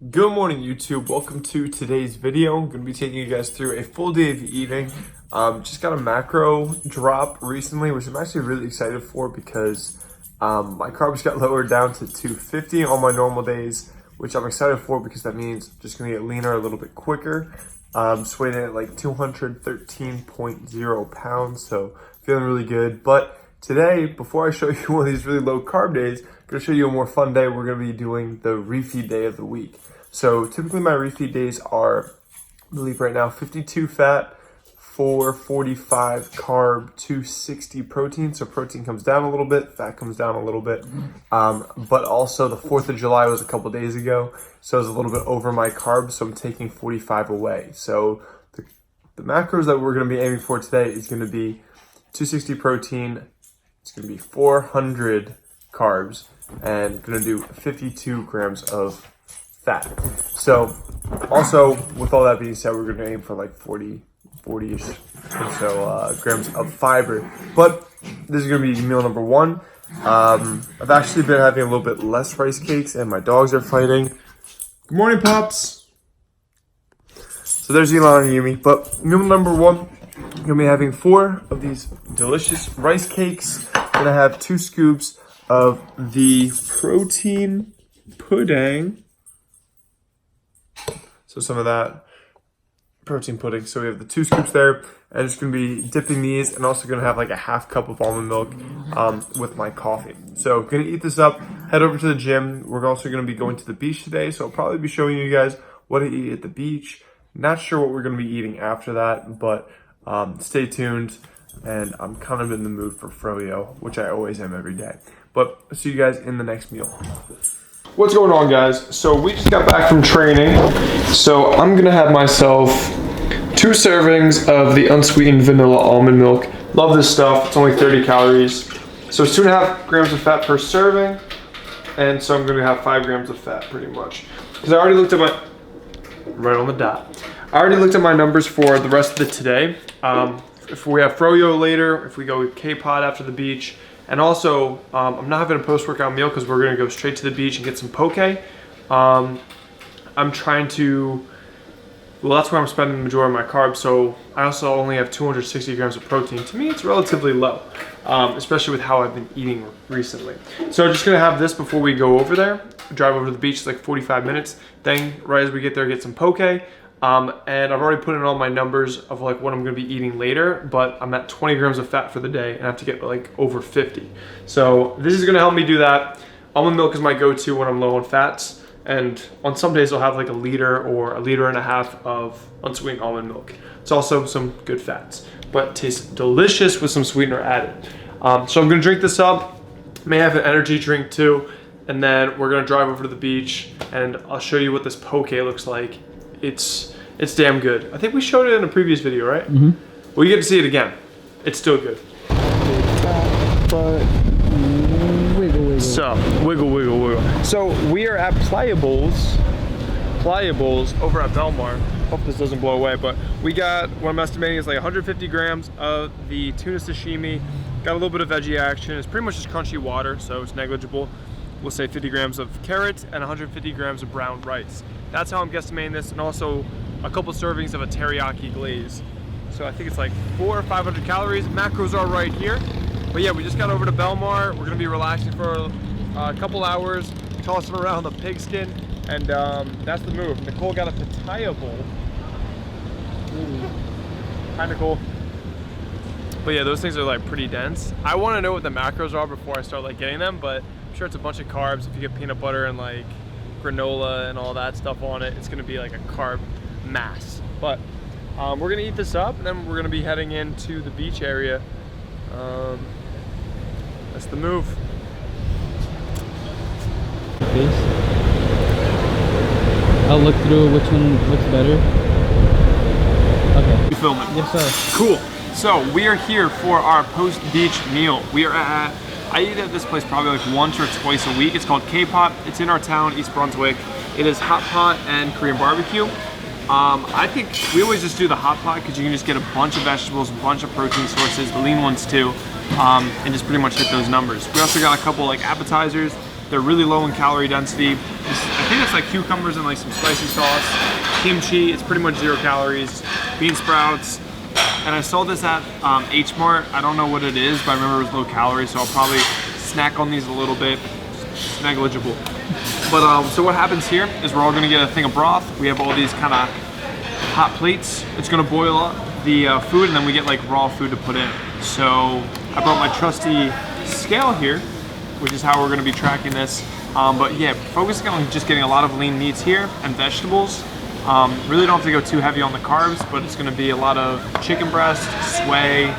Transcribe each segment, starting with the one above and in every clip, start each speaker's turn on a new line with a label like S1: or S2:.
S1: Good morning, YouTube. Welcome to today's video. I'm going to be taking you guys through a full day of eating. Just got a macro drop recently, which I'm actually really excited for because my carbs got lowered down to 250 on my normal days, which I'm excited for because that means I'm just going to get leaner a little bit quicker. Just weighing at like 213.0 pounds, so feeling really good. But today, before I show you one of these really low carb days, I'm going to show you a more fun day. We're going to be doing the refeed day of the week. So typically my refeed days are, I believe right now, 52 fat, 445 carb, 260 protein. So protein comes down a little bit, fat comes down a little bit. But also the 4th of July was a couple days ago, so it was a little bit over my carbs, so I'm taking 45 away. So the macros that we're going to be aiming for today is going to be 260 protein, it's going to be 400 carbs, and going to do 52 grams of fat. So also, with all that being said, we're going to aim for like 40-ish or so grams of fiber. But this is going to be meal number one. I've actually been having a little bit less rice cakes, and my dogs are fighting. Good morning, pups. So there's Elon and Yumi. But meal number one, I'm going to be having 4 of these delicious rice cakes. I'm going to have 2 scoops of the protein pudding. So some of that protein pudding. So we have the 2 scoops there. And just going to be dipping these, and also going to have like a half cup of almond milk with my coffee. So going to eat this up, head over to the gym. We're also going to be going to the beach today. So I'll probably be showing you guys what I eat at the beach. Not sure what we're going to be eating after that, but stay tuned. And I'm kind of in the mood for froyo, which I always am every day. But I'll see you guys in the next meal. What's going on, guys? So we just got back from training. So I'm gonna have myself 2 servings of the unsweetened vanilla almond milk. Love this stuff. It's only 30 calories. So it's 2.5 grams of fat per serving. And so I'm gonna have 5 grams of fat pretty much. Because I already looked at my, right on the dot. I already looked at my numbers for the rest of the today. If we have froyo later, if we go with K-Pod after the beach, and also, I'm not having a post-workout meal because we're going to go straight to the beach and get some poke. I'm trying to, well, that's where I'm spending the majority of my carbs, so I also only have 260 grams of protein. To me, it's relatively low, especially with how I've been eating recently. So I'm just going to have this before we go over there, drive over to the beach. It's like 45 minutes. Then, right as we get there, get some poke. And I've already put in all my numbers of like what I'm going to be eating later, but I'm at 20 grams of fat for the day and I have to get like over 50. So this is going to help me do that. Almond milk is my go-to when I'm low on fats. And on some days I'll have like a liter or a liter and a half of unsweetened almond milk. It's also some good fats, but tastes delicious with some sweetener added. So I'm going to drink this up. May have an energy drink too. And then we're going to drive over to the beach and I'll show you what this poke looks like. It's damn good. I think we showed it in a previous video, right? Mm-hmm. Well, you get to see it again. It's still good. So, wiggle. So, we are at Playables over at Belmar. Hope this doesn't blow away, but we got, what I'm estimating is like 150 grams of the tuna sashimi. Got a little bit of veggie action. It's pretty much just crunchy water, so it's negligible. We'll say 50 grams of carrots and 150 grams of brown rice. That's how I'm guesstimating this, and also a couple servings of a teriyaki glaze. So I think it's like 400 or 500 calories. Macros are right here. But yeah, we just got over to Belmar. We're gonna be relaxing for a couple hours, tossing around the pigskin, and that's the move. Nicole got a pitaya bowl. Hi, Nicole. But yeah, those things are like pretty dense. I wanna know what the macros are before I start like getting them, but I'm sure it's a bunch of carbs. If you get peanut butter and like granola and all that stuff on it, it's gonna be like a carb mass. But we're gonna eat this up and then we're gonna be heading into the beach area. That's the move.
S2: I'll look through which one looks better. Okay.
S1: You filming?
S2: Yes, sir.
S1: Cool. So we are here for our post-beach meal. We are at, I eat at this place probably like once or twice a week. It's called K-Pot. It's in our town, East Brunswick. It is hot pot and Korean barbecue. I think we always just do the hot pot because you can just get a bunch of vegetables, a bunch of protein sources, the lean ones too, and just pretty much hit those numbers. We also got a couple like appetizers. They're really low in calorie density. I think think it's like cucumbers and like some spicy sauce, kimchi. It's pretty much 0 calories, bean sprouts. And I saw this at H Mart. I don't know what it is, but I remember it was low calorie, so I'll probably snack on these a little bit. It's negligible. But so what happens here is we're all gonna get a thing of broth. We have all these kind of hot plates. It's gonna boil up the food, and then we get like raw food to put in. So I brought my trusty scale here, which is how we're gonna be tracking this. But yeah, focusing on just getting a lot of lean meats here and vegetables. Really don't have to go too heavy on the carbs, but it's gonna be a lot of chicken breast, sway,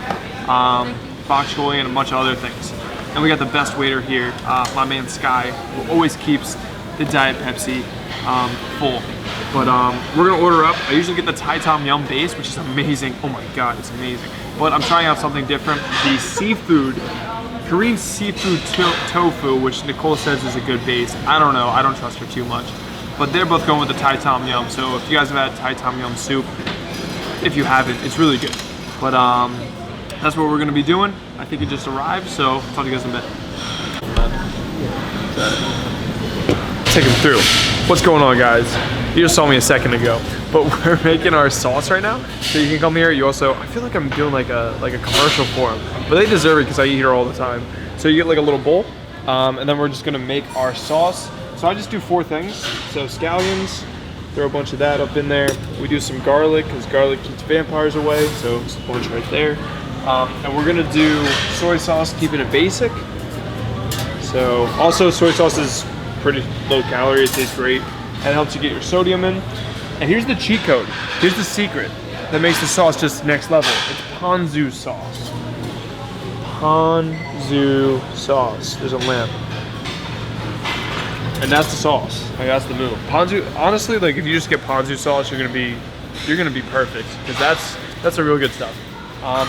S1: bok choy, and a bunch of other things. And we got the best waiter here, my man Sky, who always keeps the Diet Pepsi full. But we're gonna order up. I usually get the Thai Tom Yum base, which is amazing. Oh my God, it's amazing. But I'm trying out something different. The seafood, Korean seafood tofu, which Nicole says is a good base. I don't know, I don't trust her too much. But they're both going with the Thai Tom Yum. So if you guys have had Thai Tom Yum soup, if you haven't, it's really good. But that's what we're gonna be doing. I think it just arrived, so I'll talk to you guys in a bit. Take them through. What's going on, guys? You just saw me a second ago, but we're making our sauce right now. So you can come here. You also, I feel like I'm doing like a commercial for them, but they deserve it because I eat here all the time. So you get like a little bowl, and then we're just gonna make our sauce. So I just do 4 things. So scallions, throw a bunch of that up in there. We do some garlic because garlic keeps vampires away. So it's a bunch right there. And we're gonna do soy sauce, keeping it basic. So also soy sauce is pretty low calorie, it tastes great, and it helps you get your sodium in. And here's the cheat code. Here's the secret that makes the sauce just next level. It's ponzu sauce. Ponzu sauce. There's a lamp. And that's the sauce. Like, that's the move. Ponzu, honestly, like if you just get ponzu sauce, you're gonna be perfect, because that's a real good stuff.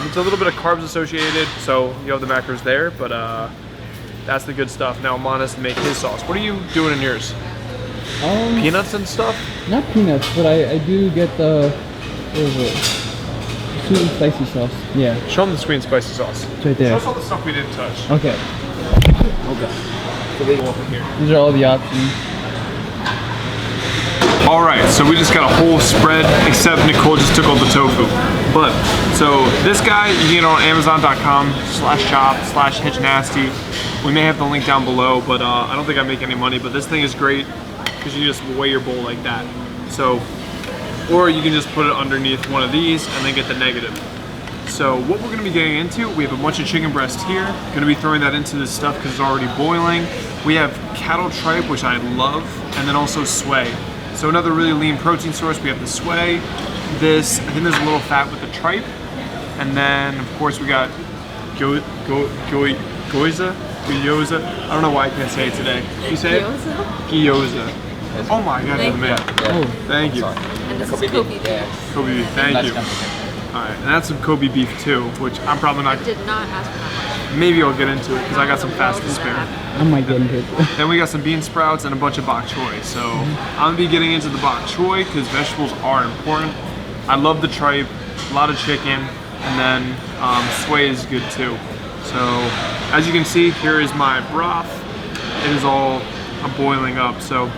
S1: It's a little bit of carbs associated, so you have the macros there, but that's the good stuff. Now Manas to make his sauce. What are you doing in yours? Peanuts and stuff?
S2: Not peanuts, but I do get the, what is it? Sweet and spicy sauce. Yeah.
S1: Show them the sweet and spicy sauce.
S2: It's right there.
S1: Show us all the stuff we didn't touch.
S2: Okay.
S1: Okay. So they go up in here.
S2: These are all the options.
S1: All right, so we just got a whole spread, except Nicole just took all the tofu. But, so this guy, you can get on Amazon.com/shop/hitchnasty. We may have the link down below, but I don't think I make any money, but this thing is great because you just weigh your bowl like that. So, or you can just put it underneath one of these and then get the negative. So what we're gonna be getting into, we have a bunch of chicken breast here. Gonna be throwing that into this stuff because it's already boiling. We have cattle tripe, which I love, and then also sway. So another really lean protein source. We have the sway, this, I think there's a little fat with the tripe. And then of course we got gyoza. I don't know why I can't say it today. You say it? Gyoza. Oh my God, you're the man.
S2: Oh,
S1: thank you.
S3: And this is Kobe beef.
S1: Kobe beef, thank you. Alright, and that's some Kobe beef too, which I'm probably not.
S3: I did not ask for that much.
S1: Maybe I'll get into it because I got some fast to spare.
S2: I might get into it.
S1: Then we got some bean sprouts and a bunch of bok choy. So I'm gonna be getting into the bok choy because vegetables are important. I love the tripe, a lot of chicken, and then sway is good too. So as you can see, here is my broth. It is all boiling up. So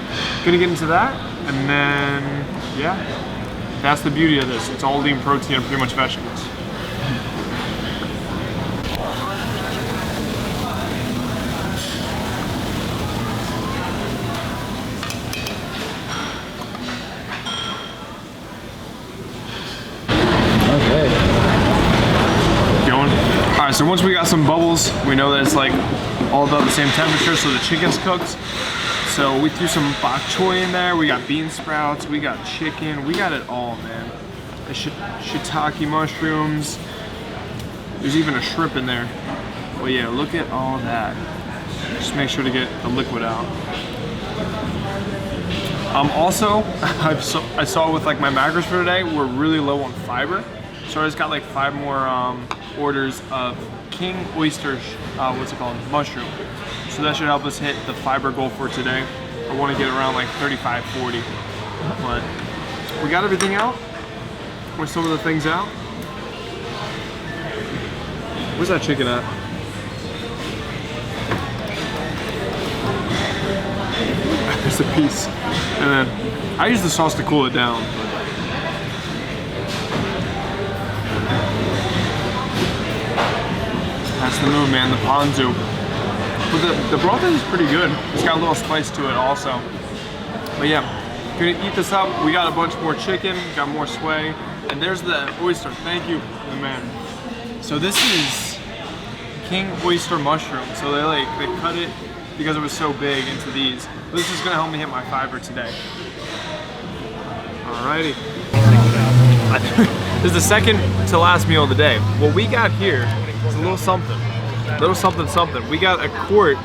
S1: gonna get into that, and then yeah, that's the beauty of this. It's all lean protein and pretty much vegetables. Alright, so once we got some bubbles, we know that it's like all about the same temperature, so the chicken's cooked. So we threw some bok choy in there, we got bean sprouts, we got chicken, we got it all, man. The shiitake mushrooms, there's even a shrimp in there. But yeah, look at all that. Just make sure to get the liquid out. Also, I saw with like my macros for today, we're really low on fiber. So I just got like 5 more orders of king oyster, what's it called, mushroom. So that should help us hit the fiber goal for today. I want to get around like 35, 40. But we got everything out. Where's some of the things out? Where's that chicken at? There's a piece. And then I use the sauce to cool it down. That's the move, man, the ponzu. But the broth is pretty good. It's got a little spice to it also. But yeah, gonna eat this up. We got a bunch more chicken, got more sway. And there's the oyster. Thank you, the man. So this is king oyster mushroom. So they cut it because it was so big into these. This is gonna help me hit my fiber today. Alrighty. This is the second to last meal of the day. What we got here is a little something. We got a quart.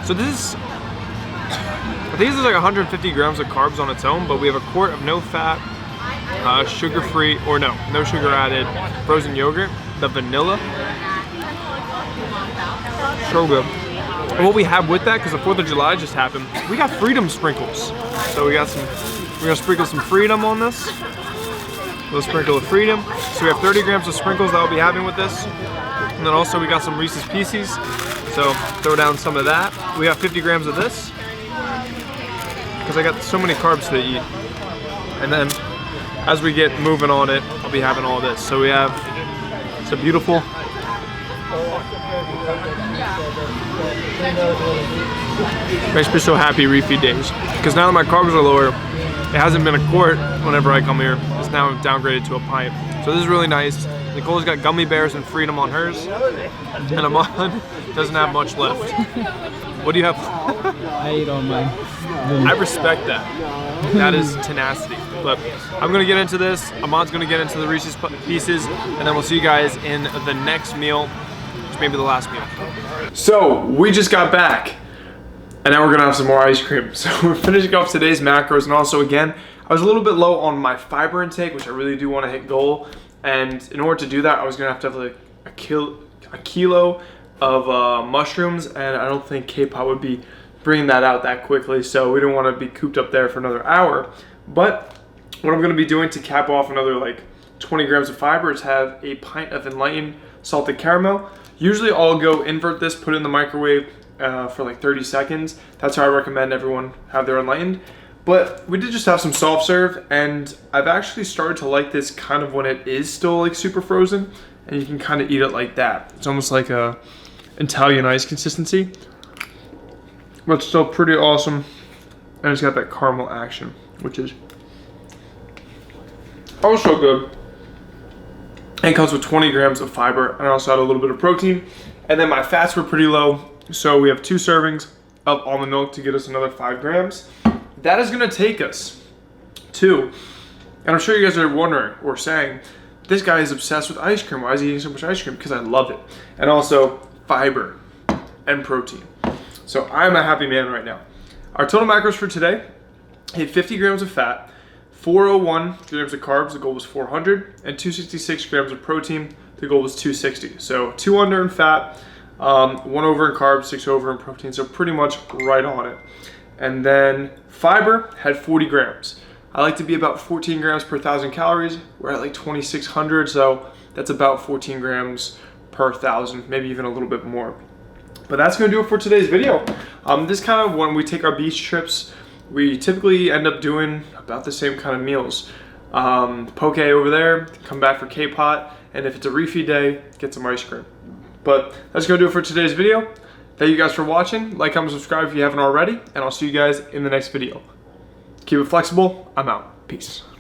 S1: So this is, I think this is like 150 grams of carbs on its own, but we have a quart of no fat, sugar-free, or no sugar added frozen yogurt, the vanilla. So good. And what we have with that, because the 4th of July just happened, we got Freedom sprinkles. So we're gonna sprinkle some Freedom on this. We'll sprinkle of Freedom. So we have 30 grams of sprinkles that I'll be having with this. And then also we got some Reese's Pieces. So throw down some of that. We got 50 grams of this, because I got so many carbs to eat. And then as we get moving on it, I'll be having all this. So we have, it's a beautiful, makes me so happy Refeed days. Because now that my carbs are lower, it hasn't been a quart whenever I come here. It's now downgraded to a pint. So this is really nice. Nicole's got gummy bears and Freedom on hers. And Ahmad doesn't have much left. What do you have?
S2: I ate all mine.
S1: I respect that. That is tenacity. But I'm gonna get into this. Ahmad's gonna get into the Reese's Pieces, and then we'll see you guys in the next meal, which may be the last meal. So we just got back, and now we're gonna have some more ice cream. So we're finishing off today's macros, and also again, I was a little bit low on my fiber intake, which I really do want to hit goal. And in order to do that, I was gonna have to have like a kilo of mushrooms, and I don't think K-pop would be bringing that out that quickly, so we don't want to be cooped up there for another hour. But what I'm going to be doing to cap off another like 20 grams of fiber is have a pint of Enlightened salted caramel. Usually I'll go invert this, put it in the microwave for like 30 seconds. That's how I recommend everyone have their Enlightened. But we did just have some soft serve, and I've actually started to like this kind of when it is still like super frozen, and you can kind of eat it like that. It's almost like a Italian ice consistency, but still pretty awesome. And it's got that caramel action, which is also good. And it comes with 20 grams of fiber, and I also had a little bit of protein. And then my fats were pretty low, so we have 2 servings of almond milk to get us another 5 grams. That is gonna take us to, and I'm sure you guys are wondering or saying, this guy is obsessed with ice cream. Why is he eating so much ice cream? Because I love it. And also fiber and protein. So I'm a happy man right now. Our total macros for today hit 50 grams of fat, 401 grams of carbs, the goal was 400, and 266 grams of protein, the goal was 260. So 2 under in fat, 1 over in carbs, 6 over in protein, so pretty much right on it. And then fiber had 40 grams. I like to be about 14 grams per 1,000 calories. We're at like 2,600, so that's about 14 grams per 1,000, maybe even a little bit more. But that's gonna do it for today's video. This kind of, when we take our beach trips, we typically end up doing about the same kind of meals. Poke over there, come back for K-pot, and if it's a refeed day, get some ice cream. But that's gonna do it for today's video. Thank you guys for watching. Like, comment, subscribe if you haven't already, and I'll see you guys in the next video. Keep it flexible. I'm out. Peace.